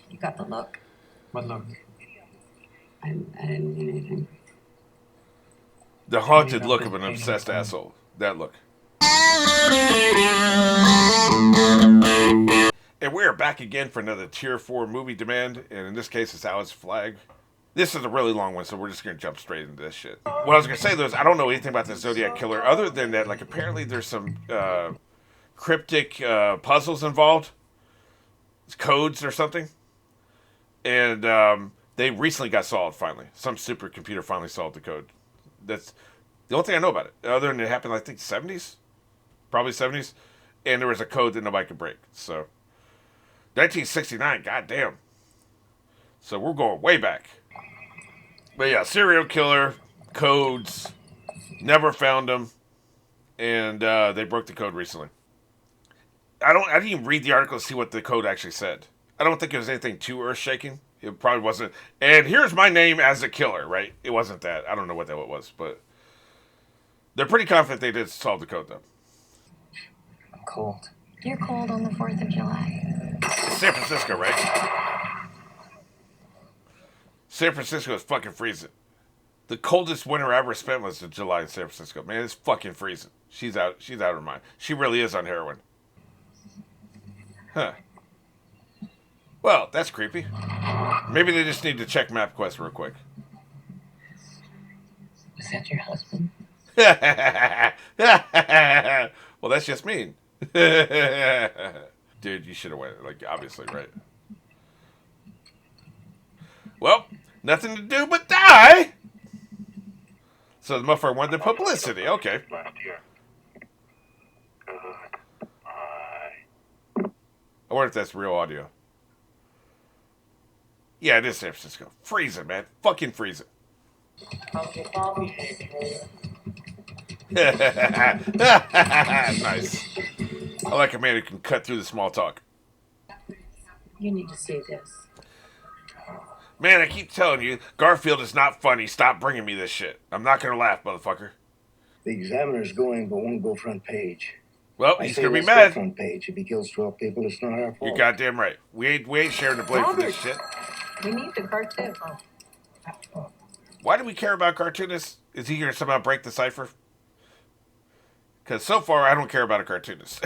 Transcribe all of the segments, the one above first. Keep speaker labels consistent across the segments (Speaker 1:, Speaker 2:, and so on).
Speaker 1: You got the look.
Speaker 2: What look?
Speaker 1: I didn't mean anything.
Speaker 3: The haunted look of an obsessed asshole. That look. And we are back again for another Tier 4 movie demand, and in this case, it's Alice Flag. This is a really long one, so we're just going to jump straight into this shit. What I was going to say, though, is I don't know anything about the Zodiac Killer other than that, like, apparently there's some cryptic puzzles involved. It's codes or something. And they recently got solved, finally. Some supercomputer finally solved the code. That's the only thing I know about it. Other than it happened, I think, 70s? Probably 70s. And there was a code that nobody could break. So, 1969, goddamn. So we're going way back. But yeah, serial killer, codes, never found them, and they broke the code recently. I didn't even read the article to see what the code actually said. I don't think it was anything too earth-shaking. It probably wasn't. And here's my name as a killer, right? It wasn't that. I don't know what that was, but they're pretty confident they did solve the code, though.
Speaker 2: I'm cold.
Speaker 1: You're cold on the 4th of July.
Speaker 3: It's San Francisco, right? San Francisco is fucking freezing. The coldest winter I ever spent was in July in San Francisco. Man, it's fucking freezing. She's out of her mind. She really is on heroin. Huh. Well, that's creepy. Maybe they just need to check MapQuest real quick.
Speaker 2: Is that your husband?
Speaker 3: Well, that's just mean. Dude, you should have went. Like, obviously, right? Well, nothing to do but die. So the motherfucker wanted the publicity. Okay.
Speaker 4: Left here. Good.
Speaker 3: I wonder if that's real audio. Yeah, it is San Francisco. Freezing, man. Fucking freezing. Nice. I like a man who can cut through the small talk.
Speaker 1: You need to see this.
Speaker 3: Man, I keep telling you, Garfield is not funny. Stop bringing me this shit. I'm not gonna laugh, motherfucker.
Speaker 5: The Examiner's going, but won't go front page.
Speaker 3: Well,
Speaker 5: I
Speaker 3: he's
Speaker 5: say
Speaker 3: gonna be
Speaker 5: let's go
Speaker 3: mad.
Speaker 5: front page. If he kills 12 people, it's not our fault.
Speaker 3: You're goddamn right. We ain't sharing the blame for this shit.
Speaker 1: We need the cartoon.
Speaker 3: Why do we care about cartoonists? Is he gonna somehow break the cipher? Because so far, I don't care about a cartoonist.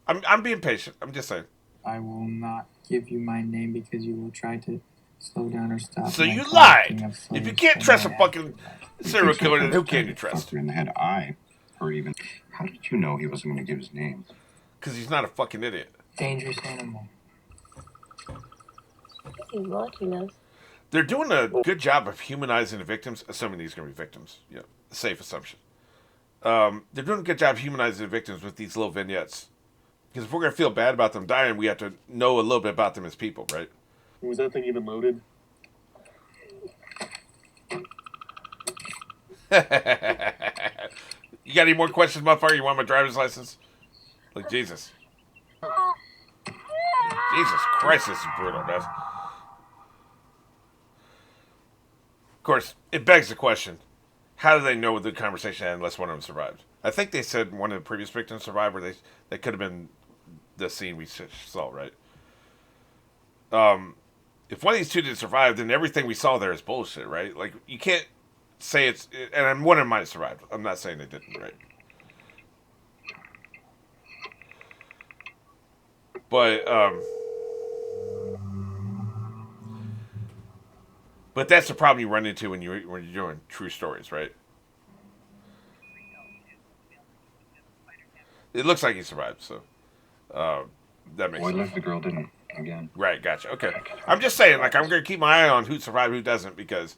Speaker 3: I'm being patient. I'm just saying.
Speaker 2: I will not give you my name because you will try to slow down or stop.
Speaker 3: So
Speaker 2: my
Speaker 3: you
Speaker 2: collecting
Speaker 3: lied.
Speaker 2: of
Speaker 3: If you
Speaker 2: souls
Speaker 3: can't
Speaker 2: from
Speaker 3: trust a
Speaker 2: my
Speaker 3: fucking
Speaker 2: afterlife.
Speaker 3: serial killer, then who can you trust?
Speaker 6: Fucked her in the head. I, or even. How did you know he wasn't going to give his name?
Speaker 3: Because he's not a fucking idiot.
Speaker 2: Dangerous animal.
Speaker 1: He's watching us.
Speaker 3: They're doing a good job of humanizing the victims, assuming these are going to be victims. Yeah, safe assumption. They're doing a good job humanizing the victims with these little vignettes. Because if we're going to feel bad about them dying, we have to know a little bit about them as people, right?
Speaker 4: Was that thing even loaded?
Speaker 3: You got any more questions, motherfucker? You want my driver's license? Like, Jesus. Jesus Christ, this is brutal, man. Of course, it begs the question, how do they know the conversation had unless one of them survived? I think they said one of the previous victims survived, or they could have been the scene we saw, right? If one of these two didn't survive, then everything we saw there is bullshit, right? Like, you can't say it's... And one of them might have survived. I'm not saying they didn't, right? But that's the problem you run into when you're doing true stories, right? It looks like he survived, so that makes
Speaker 6: Boy,
Speaker 3: sense.
Speaker 6: left the girl didn't again.
Speaker 3: Right, gotcha. Okay. I'm just saying, like, I'm going to keep my eye on who survived, who doesn't, because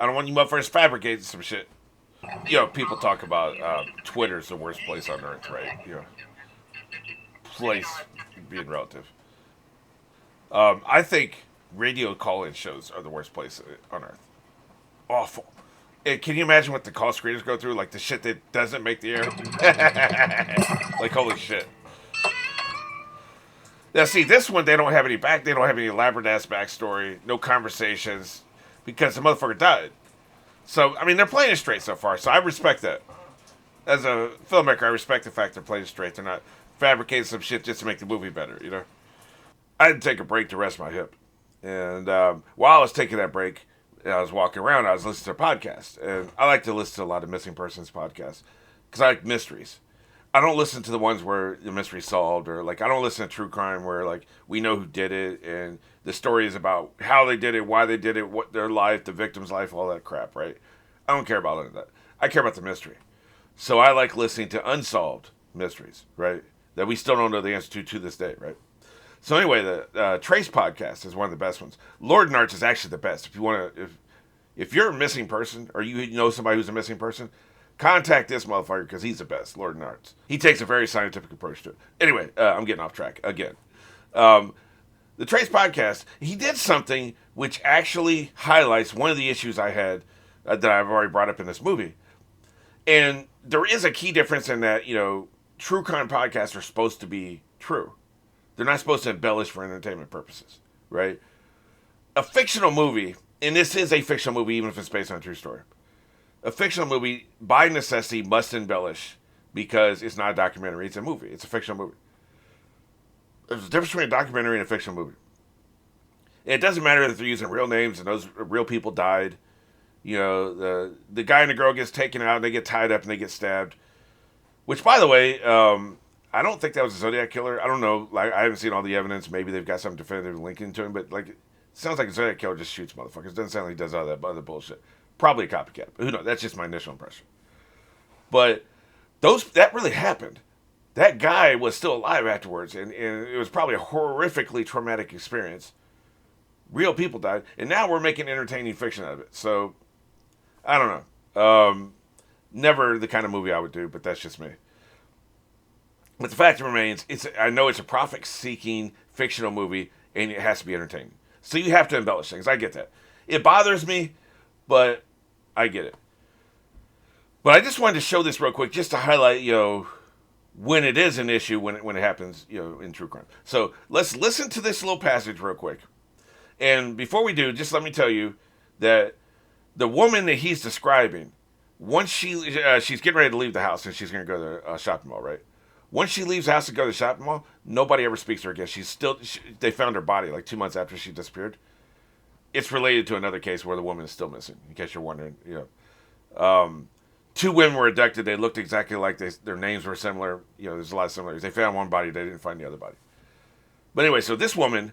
Speaker 3: I don't want you motherfuckers fabricating some shit. You know, people talk about Twitter's the worst place on earth, right? You know, place being relative. I think radio call-in shows are the worst place on earth. Awful. And can you imagine what the call screeners go through? Like, the shit that doesn't make the air? Like, holy shit. Now, see, this one, they don't have any elaborate-ass backstory, no conversations, because the motherfucker died. So, I mean, they're playing it straight so far, so I respect that. As a filmmaker, I respect the fact they're playing it straight. They're not fabricating some shit just to make the movie better, you know? I had to take a break to rest my hip. And while I was taking that break, I was walking around, I was listening to a podcast. And I like to listen to a lot of missing persons podcasts because I like mysteries. I don't listen to the ones where the mystery's solved, or like I don't listen to true crime where like we know who did it and the story is about how they did it, why they did it, what their life, the victim's life, all that crap, right? I don't care about any of that. I care about the mystery. So I like listening to unsolved mysteries, right? That we still don't know the answer to this day, right? So anyway, the Trace podcast is one of the best ones. Lord Narts is actually the best. If you want to, if you're a missing person or you know somebody who's a missing person, contact this motherfucker because he's the best, Lord Narts. He takes a very scientific approach to it. Anyway, I'm getting off track again. The Trace podcast, he did something which actually highlights one of the issues I had that I've already brought up in this movie. And there is a key difference in that, true crime podcasts are supposed to be true. They're not supposed to embellish for entertainment purposes, right? A fictional movie, and this is a fictional movie even if it's based on a true story, a fictional movie, by necessity, must embellish because it's not a documentary, it's a movie. It's a fictional movie. There's a difference between a documentary and a fictional movie. And it doesn't matter that they're using real names and those real people died. The guy and the girl gets taken out and they get tied up and they get stabbed. Which, by the way, I don't think that was a Zodiac killer. I don't know. Like, I haven't seen all the evidence. Maybe they've got some definitive linking to him. But, like, it sounds like a Zodiac killer just shoots motherfuckers. It doesn't sound like he does all that other bullshit. Probably a copycat. But who knows? That's just my initial impression. But that really happened. That guy was still alive afterwards. And it was probably a horrifically traumatic experience. Real people died. And now we're making entertaining fiction out of it. So, I don't know. Never the kind of movie I would do, but that's just me. But the fact remains, I know it's a profit-seeking fictional movie, and it has to be entertaining. So you have to embellish things. I get that. It bothers me, but I get it. But I just wanted to show this real quick, just to highlight, when it is an issue, when it happens, in true crime. So let's listen to this little passage real quick. And before we do, just let me tell you that the woman that he's describing, once she's getting ready to leave the house, and she's going to go to the shopping mall, right? Once she leaves the house to go to the shopping mall, nobody ever speaks to her again. They found her body like 2 months after she disappeared. It's related to another case where the woman is still missing, in case you're wondering. Two women were abducted. They looked exactly like their names were similar. There's a lot of similarities. They found one body. They didn't find the other body. But anyway, so this woman,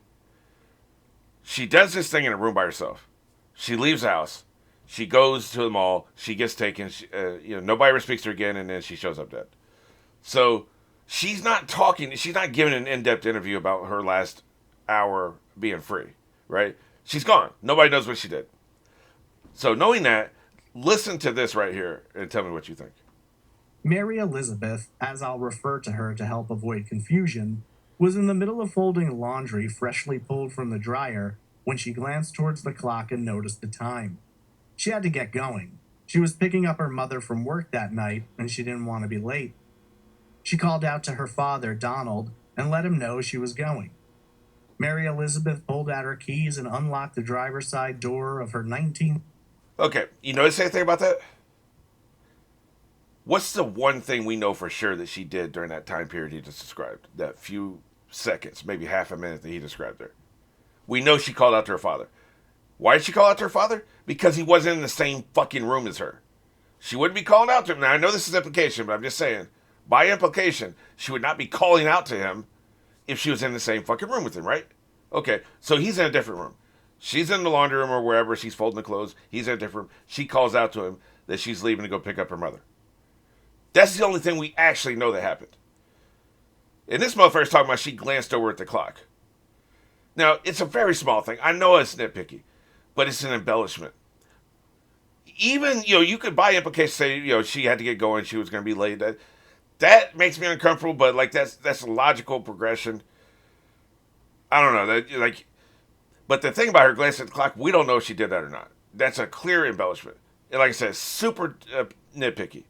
Speaker 3: she does this thing in a room by herself. She leaves the house. She goes to the mall. She gets taken. Nobody ever speaks to her again, and then she shows up dead. So she's not talking. She's not giving an in-depth interview about her last hour being free, right? She's gone. Nobody knows what she did. So knowing that, listen to this right here and tell me what you think.
Speaker 7: Mary Elizabeth, as I'll refer to her to help avoid confusion, was in the middle of folding laundry freshly pulled from the dryer when she glanced towards the clock and noticed the time. She had to get going. She was picking up her mother from work that night, and she didn't want to be late. She called out to her father, Donald, and let him know she was going. Mary Elizabeth pulled out her keys and unlocked the driver's side door of her 19...
Speaker 3: Okay, you notice anything about that? What's the one thing we know for sure that she did during that time period he just described? That few seconds, maybe half a minute that he described there. We know she called out to her father. Why did she call out to her father? Because he wasn't in the same fucking room as her. She wouldn't be calling out to him. Now, I know this is implication, but I'm just saying, by implication, she would not be calling out to him if she was in the same fucking room with him, right? Okay, so he's in a different room. She's in the laundry room or wherever. She's folding the clothes. He's in a different room. She calls out to him that she's leaving to go pick up her mother. That's the only thing we actually know that happened. And this motherfucker's talking about she glanced over at the clock. Now, it's a very small thing. I know it's nitpicky, but it's an embellishment. Even, you could by implication say, she had to get going. She was going to be late. That makes me uncomfortable, but, that's a logical progression. I don't know. But the thing about her glancing at the clock, we don't know if she did that or not. That's a clear embellishment. And like I said, super nitpicky.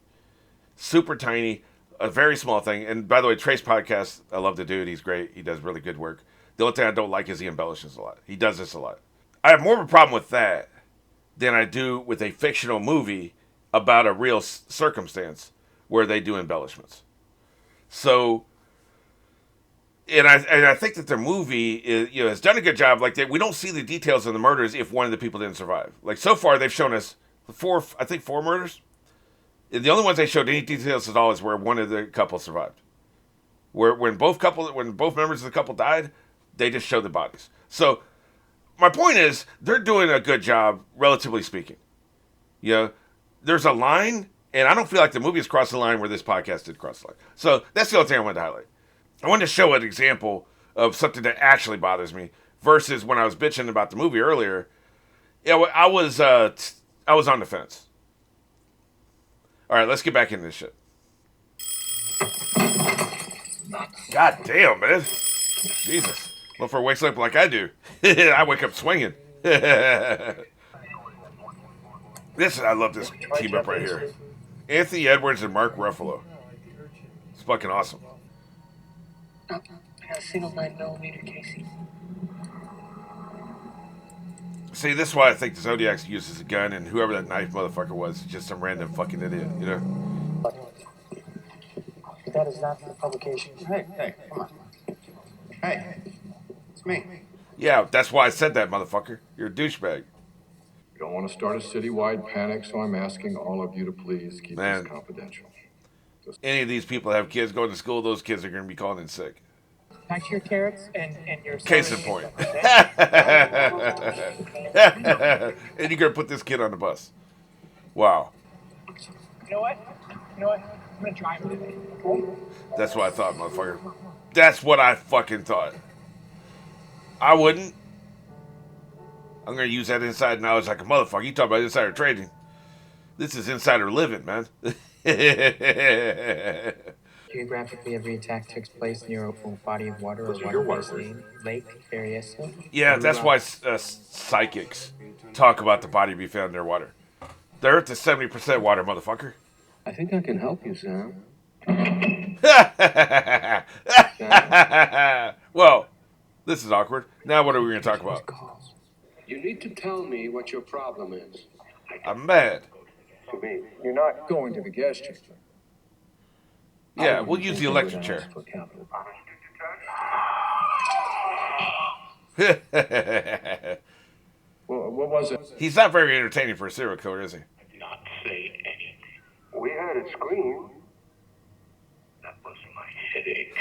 Speaker 3: Super tiny. A very small thing. And by the way, Trace Podcast, I love the dude. He's great. He does really good work. The only thing I don't like is he embellishes a lot. He does this a lot. I have more of a problem with that than I do with a fictional movie about a real circumstance where they do embellishments. So, And I think that the movie is, has done a good job. Like we don't see the details of the murders if one of the people didn't survive. Like so far, they've shown us four murders. The only ones they showed any details at all is where one of the couple survived. Where when both members of the couple died, they just showed the bodies. So my point is, they're doing a good job, relatively speaking. There's a line, and I don't feel like the movie has crossed the line where this podcast did cross the line. So that's the only thing I wanted to highlight. I wanted to show an example of something that actually bothers me versus when I was bitching about the movie earlier. I was on the fence. All right, let's get back into this shit. God damn, man. Jesus. Motherfucker wakes up like I do. I wake up swinging. I love this team up right here. Anthony Edwards and Mark Ruffalo. It's fucking awesome.
Speaker 1: I got a single 9mm casing.
Speaker 3: See, this is why I think the Zodiac uses a gun, and whoever that knife motherfucker was is just some random fucking idiot,
Speaker 8: That is not for the publication.
Speaker 6: Hey, come on. Hey, it's me.
Speaker 3: Yeah, that's why I said that, motherfucker. You're a douchebag.
Speaker 9: We don't want to start a citywide panic, so I'm asking all of you to please keep
Speaker 3: Man.
Speaker 9: this confidential.
Speaker 3: Any of these people that have kids going to school, those kids are going to be calling in sick.
Speaker 8: Back to your carrots and your
Speaker 3: Case in point. And you're going to put this kid on the bus. Wow.
Speaker 8: You know what? I'm gonna drive today. Okay?
Speaker 3: That's what I thought, motherfucker. That's what I fucking thought. I wouldn't. I'm going to use that inside knowledge like a motherfucker. You talk about insider trading. This is insider living, man.
Speaker 8: Geographically, every attack takes place near a body of water or
Speaker 6: Those are your
Speaker 8: water-based
Speaker 6: words.
Speaker 8: lake, various.
Speaker 3: Yeah, that's why psychics talk about the body being found near water. The Earth is 70% water, motherfucker.
Speaker 5: I think I can help you, Sam.
Speaker 3: Well, this is awkward. Now what are we going to talk about?
Speaker 5: You need to tell me what your problem is.
Speaker 3: I'm mad.
Speaker 5: To me, you're not going to the guest chamber.
Speaker 3: Yeah, we'll use the electric chair.
Speaker 9: Well, what was it?
Speaker 3: He's not very entertaining for a serial killer, is he?
Speaker 4: Not say anything.
Speaker 5: We heard it scream.
Speaker 4: That was my headache.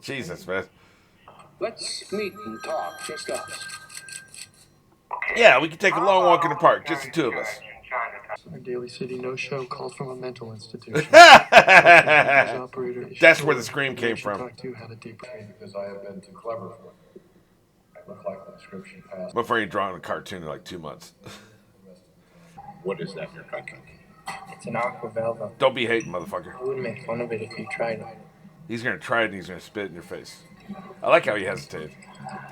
Speaker 3: Jesus, man.
Speaker 5: Let's meet and talk, just us.
Speaker 3: Yeah, we can take a long walk in the park, just the two of us.
Speaker 10: Our Daly City no-show called from a mental institution.
Speaker 3: That's where the scream came from.
Speaker 9: Because I have been too clever for it. I look like the description passed.
Speaker 3: Before you draw a cartoon in like 2 months.
Speaker 6: What is that you're drinking?
Speaker 8: It's an aqua velva.
Speaker 3: Don't be hating, motherfucker.
Speaker 8: I wouldn't make fun of it if you tried it.
Speaker 3: He's going to try it and he's going to spit in your face. I like how he hesitated.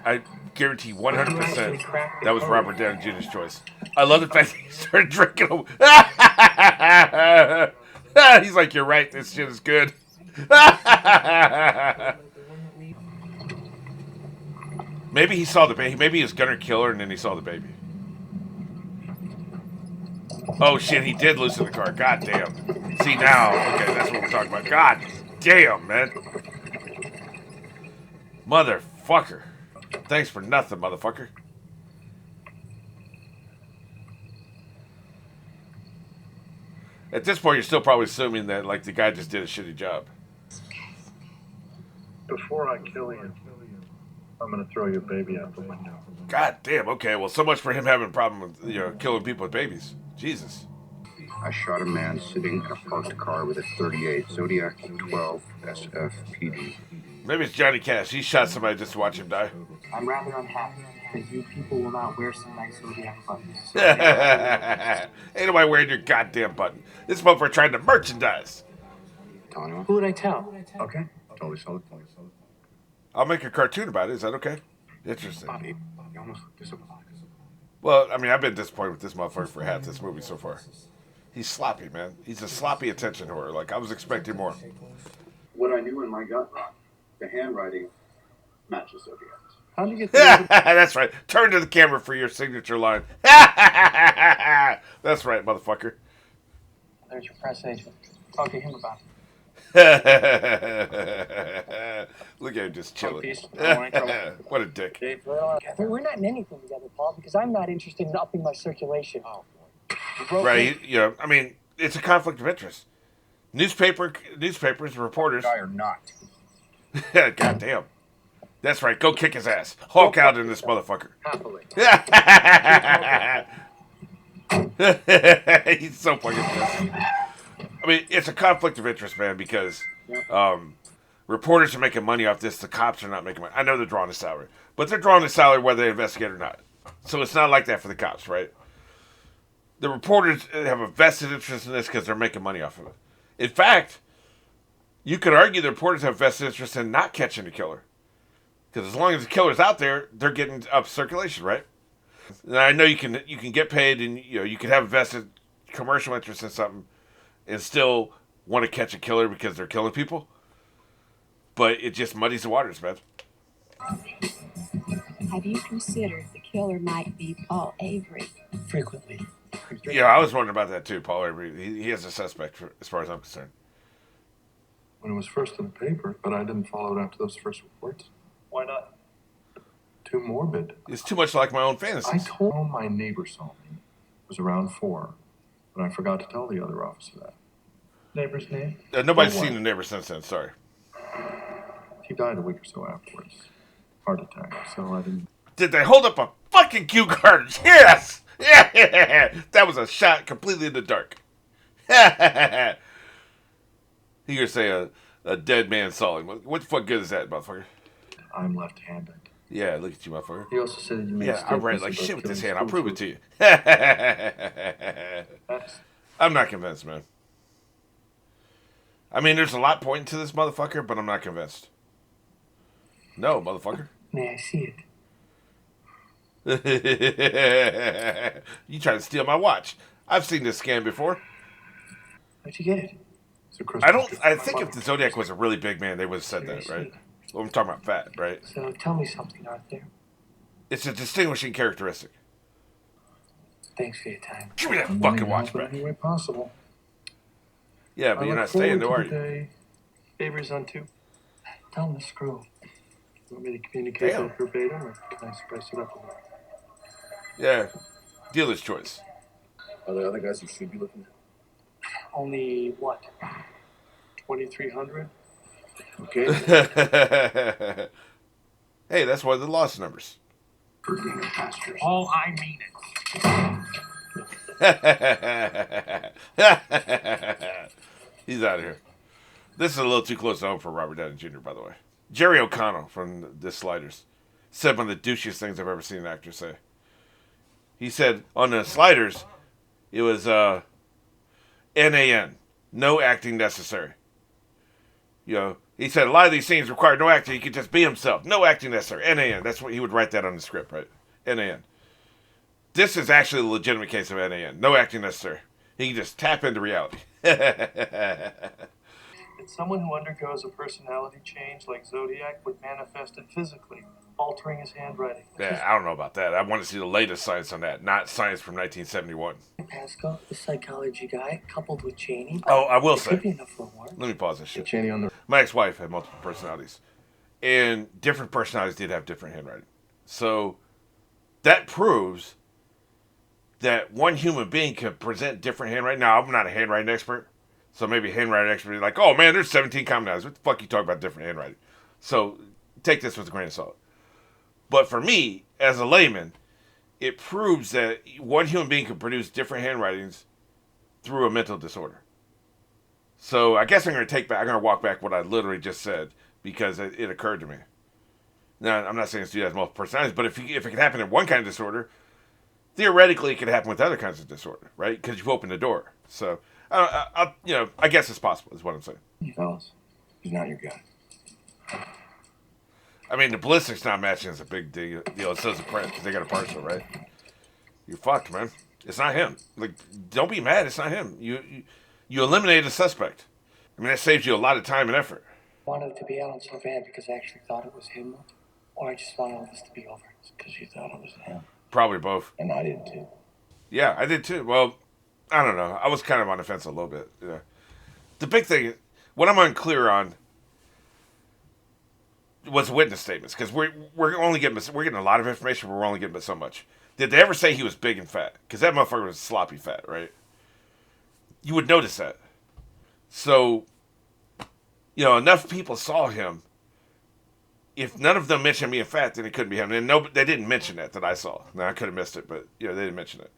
Speaker 3: I guarantee 100% that was Robert Downey Jr.'s choice. I love the fact that he started drinking them. He's like, you're right, this shit is good. Maybe he saw the baby. Maybe he was gonna kill her and then he saw the baby. Oh shit, he did loosen the car. God damn. See now, okay, that's what we're talking about. God damn, man. Motherfucker. Thanks for nothing, motherfucker. At this point, you're still probably assuming that, like, the guy just did a shitty job.
Speaker 9: Before I kill you, I'm going to throw your baby out the window.
Speaker 3: God damn, okay, well, so much for him having a problem with, killing people with babies. Jesus.
Speaker 6: I shot a man sitting in a parked car with a .38 Zodiac 12 SFPD.
Speaker 3: Maybe it's Johnny Cash. He shot somebody just to watch him die.
Speaker 8: I'm rather unhappy because you people will not wear some nice Zodiac buttons.
Speaker 3: Ain't nobody wearing your goddamn button. This motherfucker trying to merchandise.
Speaker 6: Tell anyone?
Speaker 8: Who would I tell?
Speaker 6: Okay. Totally solid.
Speaker 3: I'll make a cartoon about it. Is that okay? Interesting.
Speaker 6: Bobby, you almost look disappointed.
Speaker 3: Well, I mean, I've been disappointed with this motherfucker for half this movie so far. He's sloppy, man. He's a sloppy attention whore. Like, I was expecting more.
Speaker 6: What I knew in my gut, the handwriting matches Zodiac's.
Speaker 10: How do you get the
Speaker 3: That's right. Turn to the camera for your signature line. That's right, motherfucker.
Speaker 8: There's your press agent. Talk to him about
Speaker 3: Look at him just chilling.
Speaker 8: Peace. I don't want any trouble.
Speaker 3: What a dick.
Speaker 1: We're not in anything together, Paul, because I'm not interested in upping my circulation.
Speaker 8: Oh,
Speaker 3: Right? You know, I mean, it's a conflict of interest. Newspapers, reporters.
Speaker 6: Guy or not.
Speaker 3: God damn. That's right. Go kick his ass. Hulk out in this motherfucker.
Speaker 8: happily.
Speaker 3: He's so fucking pissed. I mean, it's a conflict of interest, man, because reporters are making money off this. The cops are not making money. I know they're drawing a salary, but they're drawing a salary whether they investigate or not. So it's not like that for the cops, right? The reporters have a vested interest in this because they're making money off of it. In fact, you could argue the reporters have vested interest in not catching the killer. Because as long as the killer's out there, they're getting up circulation, right? And I know you can get paid, and you can have a vested commercial interest in something, and still want to catch a killer because they're killing people. But it just muddies the waters, man.
Speaker 11: Have you considered the killer might be Paul Avery?
Speaker 1: Frequently.
Speaker 3: Yeah, I was wondering about that too, Paul Avery. He is a suspect, as far as I'm concerned.
Speaker 9: When it was first in the paper, but I didn't follow it after those first reports.
Speaker 10: Why not?
Speaker 9: Too morbid.
Speaker 3: It's too much like my own
Speaker 9: I
Speaker 3: fantasies.
Speaker 9: told my neighbor saw me. It was around 4, but I forgot to tell the other officer that.
Speaker 10: Neighbor's name?
Speaker 3: Nobody's
Speaker 9: Oh,
Speaker 3: seen
Speaker 9: what?
Speaker 3: the neighbor since then, sorry.
Speaker 9: He died a week or so afterwards. Heart attack, so I didn't.
Speaker 3: Did they hold up a fucking cue card? Yes! Yeah! That was a shot completely in the dark. You gonna say a dead man saw him. What the fuck good is that, motherfucker?
Speaker 9: I'm left-handed.
Speaker 3: Yeah, look at you, motherfucker.
Speaker 9: He also said that you made
Speaker 3: Yeah, I write like shit with this hand. I'll prove it to you. I'm not convinced, man. I mean, there's a lot pointing to this motherfucker, but I'm not convinced. No, motherfucker.
Speaker 1: May I see it?
Speaker 3: You trying to steal my watch. I've seen this scam before.
Speaker 1: Where'd you get it?
Speaker 3: I think if the Zodiac was a really big man, they would have said that, right? Well, I'm talking about fat, right?
Speaker 1: So tell me something, Arthur.
Speaker 3: It's a distinguishing characteristic.
Speaker 1: Thanks for your time.
Speaker 3: Give me that fucking watch
Speaker 9: But
Speaker 3: back.
Speaker 9: any way possible.
Speaker 3: Yeah, but you're not staying, though, are you?
Speaker 10: Day. Avery's on 2.
Speaker 1: Tell him to screw.
Speaker 10: You want me to communicate
Speaker 3: Damn.
Speaker 10: that verbatim, or can I spice it up a little?
Speaker 3: Yeah. Dealer's choice.
Speaker 6: Are there other guys you should be looking at?
Speaker 1: Only what?
Speaker 10: 2,300?
Speaker 6: Okay.
Speaker 3: Hey, that's one of the lost numbers.
Speaker 6: For greener pastures.
Speaker 1: Oh, I mean it.
Speaker 3: He's out of here. This is a little too close to home for Robert Downey Jr., by the way. Jerry O'Connell from The Sliders said one of the douchiest things I've ever seen an actor say. He said on The Sliders, it was NAN, no acting necessary. He said a lot of these scenes require no acting. He could just be himself. No acting necessary. NAN. That's what he would write that on the script, right? NAN. This is actually a legitimate case of NAN. No acting necessary. He can just tap into reality.
Speaker 10: And someone who undergoes a personality change like Zodiac would manifest it physically, altering his handwriting.
Speaker 3: Yeah, I don't know about that. I want to see the latest science on that, not science from 1971.
Speaker 1: Pascal, the psychology guy, coupled with Cheney.
Speaker 3: Oh, I will
Speaker 1: It could be
Speaker 3: say.
Speaker 1: enough for a war.
Speaker 3: Let me pause this
Speaker 9: Get
Speaker 3: shit.
Speaker 9: Cheney on the.
Speaker 3: My ex-wife had multiple personalities, and different personalities did have different handwriting. So that proves that one human being can present different handwriting. Now, I'm not a handwriting expert, so maybe a handwriting expert is like, oh man, there's 17 commonalities. What the fuck you talking about different handwriting? So take this with a grain of salt. But for me, as a layman, it proves that one human being can produce different handwritings through a mental disorder. So I guess I'm going to walk back what I literally just said because it occurred to me. Now, I'm not saying it's due to multiple personalities, but if it can happen in one kind of disorder, theoretically it could happen with other kinds of disorder, right? Because you've opened the door. So, I guess it's possible is what I'm saying.
Speaker 6: Fellas, he's not your guy.
Speaker 3: I mean, the ballistics not matching is a big deal. It says the print because they got a partial, right? You're fucked, man. It's not him. Like, don't be mad. It's not him. You eliminated a suspect. I mean, that saves you a lot of time and effort.
Speaker 1: Wanted it to be Alan so bad because I actually thought it was him, or I just wanted all this to be over.
Speaker 6: Because you thought it was him.
Speaker 3: Probably both.
Speaker 6: And I did too.
Speaker 3: Yeah, I did too. Well, I don't know. I was kind of on the fence a little bit. Yeah. The big thing, What I'm unclear on was witness statements, because we're getting a lot of information, but we're only getting but so much. Did they ever say he was big and fat? Because that motherfucker was sloppy fat, right? You would notice that. So, enough people saw him. If none of them mentioned being fat, then it couldn't be him. And no, they didn't mention that I saw. Now I could have missed it, but they didn't mention it.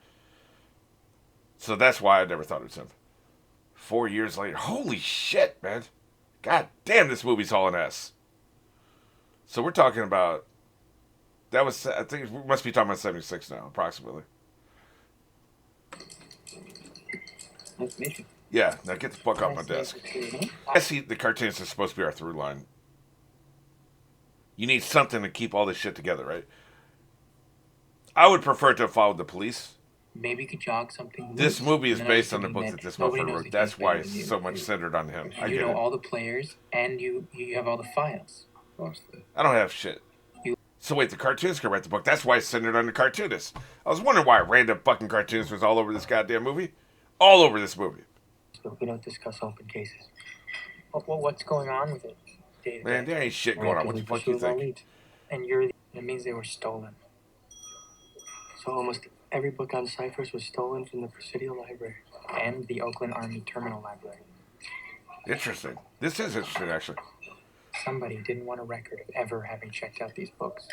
Speaker 3: So that's why I never thought it was him. 4 years later, holy shit, man! God damn, this movie's hauling ass. So we're talking about. That was, I think, we must be talking about 76 now, approximately.
Speaker 8: Nice to meet you.
Speaker 3: Yeah, now get the fuck off my desk. I see the cartoons are supposed to be our through line. You need something to keep all this shit together, right? I would prefer to have followed the police.
Speaker 8: Maybe you could jog something.
Speaker 3: This movie is based on the book that this motherfucker wrote. That's why it's so much centered on him. I
Speaker 8: You
Speaker 3: get
Speaker 8: know
Speaker 3: it.
Speaker 8: all the players, and you have all the files.
Speaker 3: I don't have shit. So wait, the cartoonist could write the book. That's why it's centered on the cartoonist. I was wondering why random fucking cartoonist was all over this goddamn movie. All over this movie.
Speaker 8: We don't discuss open cases. What's going on with it?
Speaker 3: Man, there ain't shit going on. What the fuck you think?
Speaker 8: And it means they were stolen.
Speaker 1: So almost every book on ciphers was stolen from the Presidio Library.
Speaker 8: And the Oakland Army Terminal Library.
Speaker 3: Interesting. This is interesting, actually.
Speaker 8: Somebody didn't want a record of ever having checked out these books.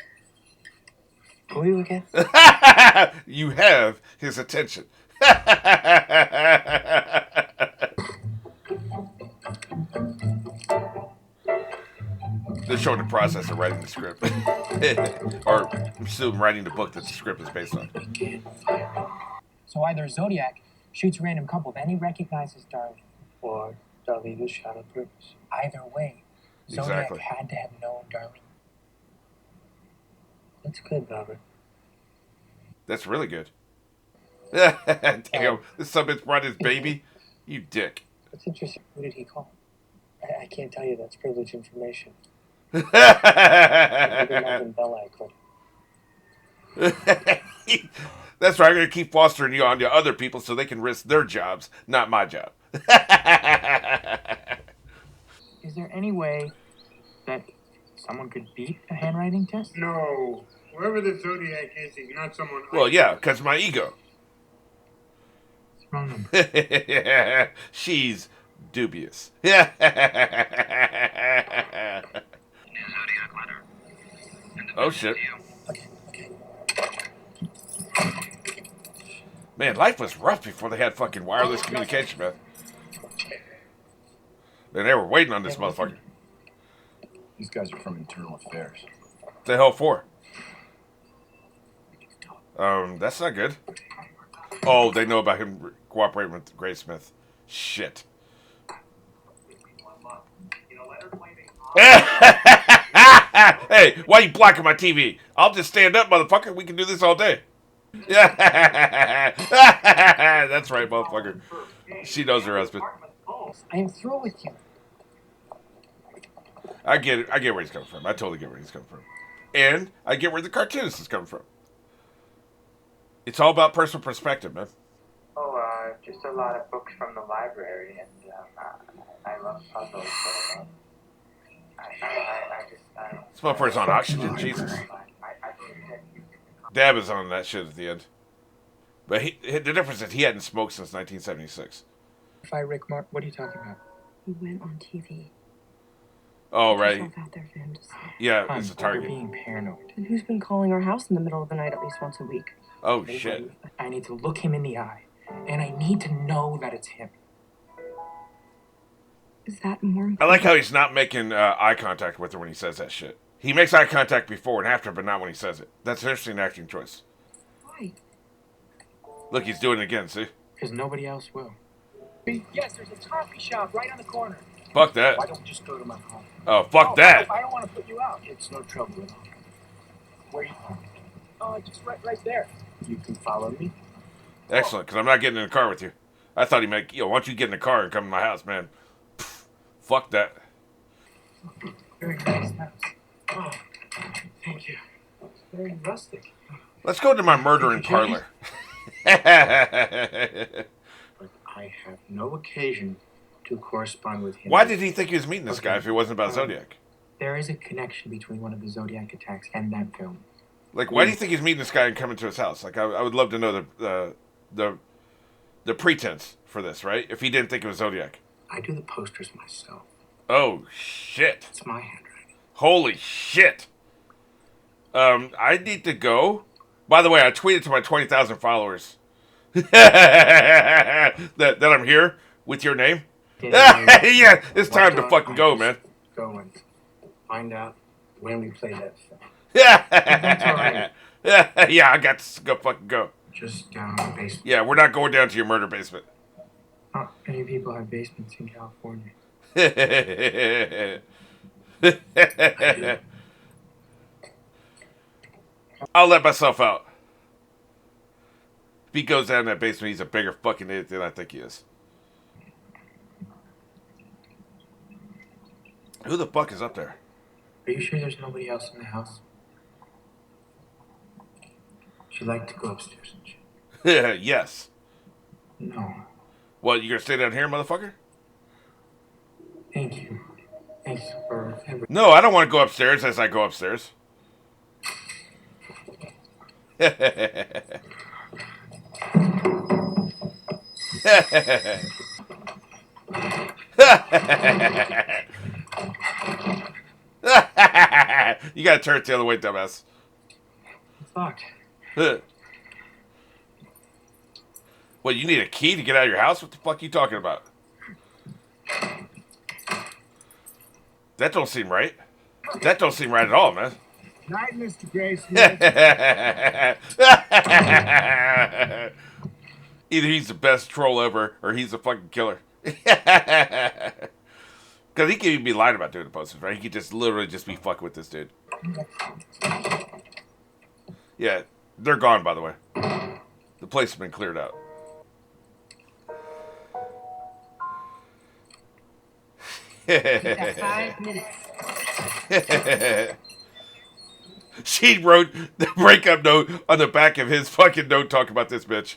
Speaker 8: Who are you again?
Speaker 3: You have his attention. They're showing the process of writing the script. Or assume writing the book that the script is based on.
Speaker 8: So either Zodiac shoots a random couple, then he recognizes Darlene.
Speaker 1: Or Darlene was shot on purpose.
Speaker 8: Either way, Zodiac
Speaker 3: Exactly.
Speaker 8: had to have known Darlene.
Speaker 1: That's good, Robert.
Speaker 3: That's really good. Damn, this subbitch brought his baby. You dick.
Speaker 1: That's interesting. Who did he call? I can't tell you. That's privileged information. Maybe Melvin Belli could.
Speaker 3: That's right. I'm going to keep fostering you on to other people so they can risk their jobs, not my job.
Speaker 8: Is there any way that someone could beat a handwriting test?
Speaker 12: No. Whoever the Zodiac is, he's not someone.
Speaker 3: Well, yeah, because my ego.
Speaker 8: What's wrong number?
Speaker 3: She's dubious. Yeah. Oh, shit. Man, life was rough before they had fucking wireless communication, man. And they were waiting on this motherfucker.
Speaker 9: These guys are from Internal Affairs.
Speaker 3: The hell for? That's not good. Oh, they know about him cooperating with Grace Smith. Shit. Hey, why are you blocking my TV? I'll just stand up, motherfucker. We can do this all day. Yeah. That's right, motherfucker. She knows her husband.
Speaker 8: I am through with you.
Speaker 3: I get it. I get where he's coming from. I totally get where he's coming from. And I get where the cartoonist is coming from. It's all about personal perspective, man.
Speaker 8: Just a lot of books from the library, and I love puzzles, so
Speaker 3: This motherfucker's on oxygen, Jesus. Dab is on that shit at the end. But the difference is he hadn't smoked since 1976.
Speaker 8: Rick Mark, what are you talking about?
Speaker 11: He went on TV.
Speaker 3: Oh, right.
Speaker 11: Myself out there for him to see.
Speaker 3: Yeah, it's a target.
Speaker 8: You're being paranoid.
Speaker 11: And who's been calling our house in the middle of the night at least once a week?
Speaker 3: Oh, shit.
Speaker 8: I need to look him in the eye, and I need to know that it's him.
Speaker 11: Is that more important?
Speaker 3: I like how he's not making eye contact with her when he says that shit. He makes eye contact before and after, but not when he says it. That's an interesting acting choice.
Speaker 11: Why?
Speaker 3: Look, he's doing it again, see?
Speaker 8: Because nobody else will. Yes, there's a coffee shop right on the corner.
Speaker 3: Fuck that.
Speaker 8: Why don't we just go to my home?
Speaker 3: Oh, fuck that.
Speaker 8: I don't want to put you out. It's no trouble at all. Where are you from? Just right there. You can follow me.
Speaker 3: Excellent, because I'm not getting in the car with you. I thought he meant, why don't you get in the car and come to my house, man? Pfft, fuck that.
Speaker 8: Very nice house. Oh, thank you. It's very rustic.
Speaker 3: Let's go to my murdering parlor.
Speaker 12: But I have no occasion
Speaker 2: to correspond with him.
Speaker 3: Why did he think he was meeting this guy if it wasn't about Zodiac?
Speaker 2: There is a connection between one of the Zodiac attacks and that film.
Speaker 3: Like, why do you think he's meeting this guy and coming to his house? Like, I would love to know the pretense for this, right? If he didn't think it was Zodiac.
Speaker 2: I do the posters myself.
Speaker 3: Oh, shit.
Speaker 2: It's my handwriting.
Speaker 3: Holy shit. I need to go. By the way, I tweeted to my 20,000 followers that I'm here with your name. Yeah, it's time to fucking go, man.
Speaker 2: Go and find out when we play that film.
Speaker 3: Yeah, yeah, I got to go fucking go.
Speaker 2: Just down in the basement.
Speaker 3: Yeah, we're not going down to your murder basement.
Speaker 2: Not many people have basements in California.
Speaker 3: I'll let myself out. If he goes down in that basement, he's a bigger fucking idiot than I think he is. Who the fuck is up there?
Speaker 2: Are you sure there's nobody else in the house? She'd like to go upstairs, and she...
Speaker 3: Yes.
Speaker 2: No.
Speaker 3: What, you gonna stay down here, motherfucker?
Speaker 2: Thank you. Thanks for everything.
Speaker 3: No, I don't want to go upstairs as I go upstairs. You gotta turn it the other way, dumbass.
Speaker 2: It's locked.
Speaker 3: What, you need a key to get out of your house? What the fuck are you talking about? That don't seem right. That don't seem right at all, man.
Speaker 12: Night, Mr. Graysmith.
Speaker 3: Either he's the best troll ever, or he's a fucking killer. Because he could even be lying about doing the posters, right? He could just literally just be fucking with this dude. Yeah, they're gone, by the way. The place has been cleared out.
Speaker 11: Got 5 minutes.
Speaker 3: She wrote the breakup note on the back of his fucking note talking about this bitch.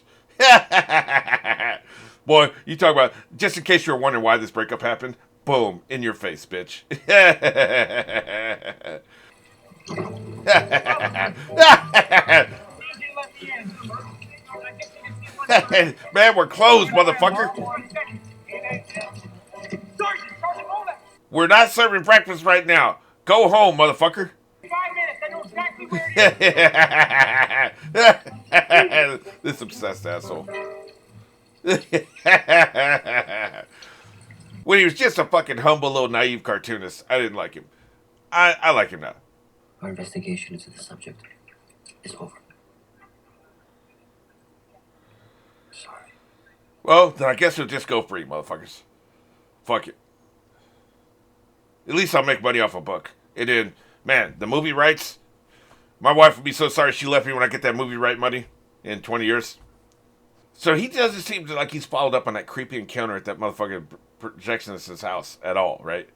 Speaker 3: Boy, you talk about, just in case you're wondering why this breakup happened, boom, in your face, bitch. Man, we're closed, motherfucker. We're not serving breakfast right now. Go home, motherfucker.
Speaker 12: 5 minutes. I know exactly where it is.
Speaker 3: This obsessed asshole. When he was just a fucking humble little naive cartoonist, I didn't like him. I like him now.
Speaker 13: Our investigation into the subject is over. Sorry.
Speaker 3: Well, then I guess we'll just go free, motherfuckers. Fuck it. At least I'll make money off a book. And then, man, the movie rights, my wife would be so sorry she left me when I get that movie right money in 20 years. So he doesn't seem like he's followed up on that creepy encounter at that motherfucking projectionist's house at all, right?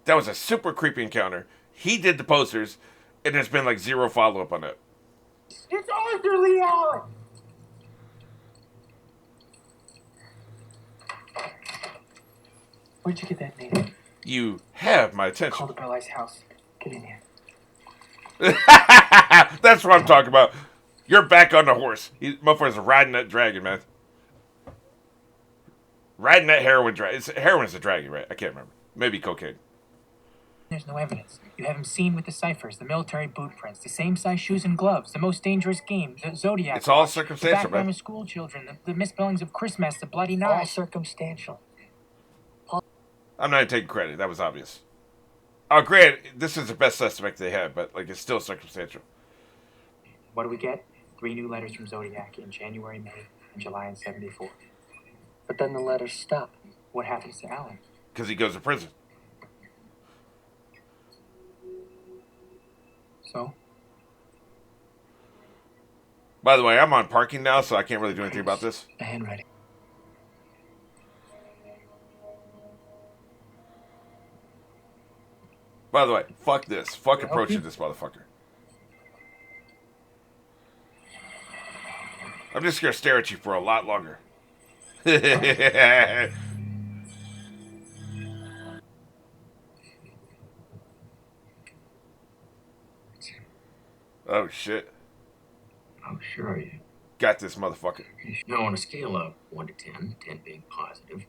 Speaker 3: That was a super creepy encounter. He did the posters, and there's been like zero follow-up on that.
Speaker 12: It's Arthur Lee Allen.
Speaker 2: Where'd you get that name?
Speaker 3: You have my attention.
Speaker 2: Call the Bell-Ice house. Get in here.
Speaker 3: That's what I'm talking about. You're back on the horse. Motherfuckers are riding that dragon, man. Riding that heroin dragon. Heroin's a dragon, right? I can't remember. Maybe cocaine.
Speaker 2: There's no evidence. You have him seen with the ciphers, the military boot prints, the same size shoes and gloves, the most dangerous game, the Zodiac.
Speaker 3: It's all
Speaker 2: watch,
Speaker 3: circumstantial,
Speaker 2: the background
Speaker 3: man.
Speaker 2: of school children, the misspellings of Christmas, the bloody
Speaker 1: All
Speaker 2: knife.
Speaker 1: circumstantial.
Speaker 3: I'm not even taking credit. That was obvious. Oh, granted, this is the best suspect they have, but like it's still circumstantial.
Speaker 2: What do we get? 3 new letters from Zodiac in January, May, and July in '74.
Speaker 1: But then the letters stop.
Speaker 2: What happens to Alan?
Speaker 3: Because he goes to prison.
Speaker 2: So?
Speaker 3: By the way, I'm on parking now, so I can't really do anything about this.
Speaker 1: The handwriting.
Speaker 3: By the way, fuck this. Fuck approaching this motherfucker. I'm just gonna stare at you for a lot longer. Oh, shit.
Speaker 13: Oh, sure are you?
Speaker 3: Got this motherfucker.
Speaker 13: Now, on a scale of 1 to 10, 10 being positive.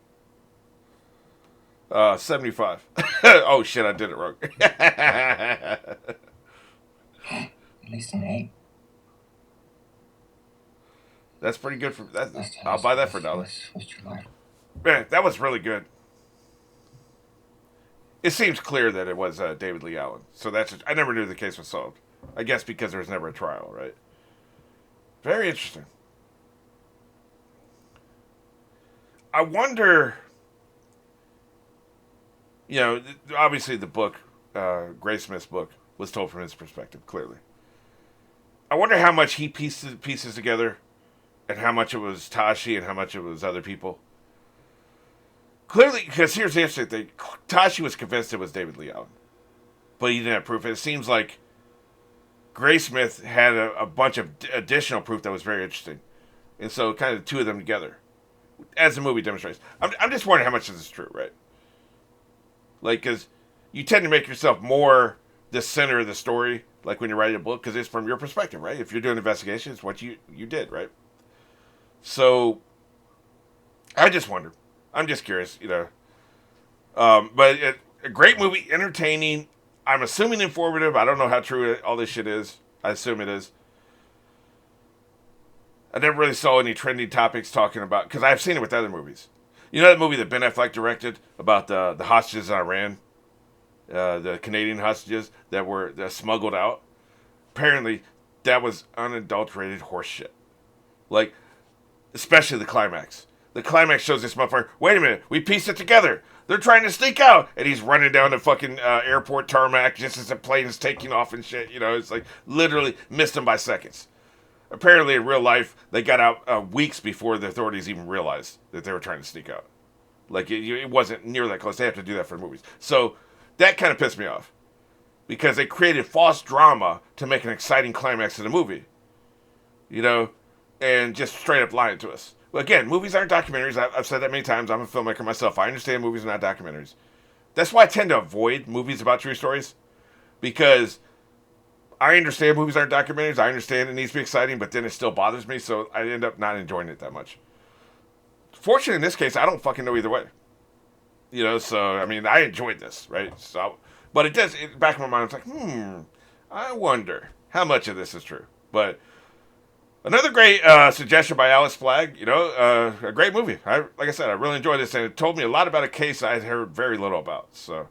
Speaker 3: 75. Oh, shit, I did it wrong.
Speaker 13: At least an 8.
Speaker 3: That's pretty good for that. I'll buy that for $1. Man, that was really good. It seems clear that it was David Lee Allen. So I never knew the case was solved. I guess because there was never a trial, right? Very interesting. I wonder, you know, obviously the book, Graysmith's book, was told from his perspective, clearly. I wonder how much he pieces together and how much it was Tashi and how much it was other people. Clearly, because here's the interesting thing. Tashi was convinced it was David Lee Allen, but he didn't have proof. It seems like Graysmith had a bunch of additional proof that was very interesting. And so kind of the two of them together, as the movie demonstrates. I'm just wondering how much of this is true, right? Like, because you tend to make yourself more the center of the story, like when you're writing a book, because it's from your perspective, right? If you're doing investigations, it's what you did, right? So, I just wonder. I'm just curious, you know. But a great movie, entertaining. I'm assuming informative. I don't know how true all this shit is. I assume it is. I never really saw any trending topics talking about, because I've seen it with other movies. You know that movie that Ben Affleck directed about the hostages in Iran? The Canadian hostages that were smuggled out? Apparently, that was unadulterated horseshit. Like, especially the climax. The climax shows this motherfucker, wait a minute, we pieced it together. They're trying to sneak out. And he's running down the fucking airport tarmac just as the plane is taking off and shit. You know, it's like literally missed him by seconds. Apparently, in real life, they got out weeks before the authorities even realized that they were trying to sneak out. Like, it wasn't near that close. They have to do that for movies. So, that kind of pissed me off. Because they created false drama to make an exciting climax to the movie. You know? And just straight up lying to us. Well, again, movies aren't documentaries. I've said that many times. I'm a filmmaker myself. I understand movies are not documentaries. That's why I tend to avoid movies about true stories. Because I understand movies aren't documentaries. I understand it needs to be exciting, but then it still bothers me, so I end up not enjoying it that much. Fortunately, in this case, I don't fucking know either way. You know, so, I mean, I enjoyed this, right? So, but it does, back in my mind, it's like, I wonder how much of this is true. But another great suggestion by Alice Flagg, you know, a great movie. Like I said, I really enjoyed this, and it told me a lot about a case I had heard very little about, so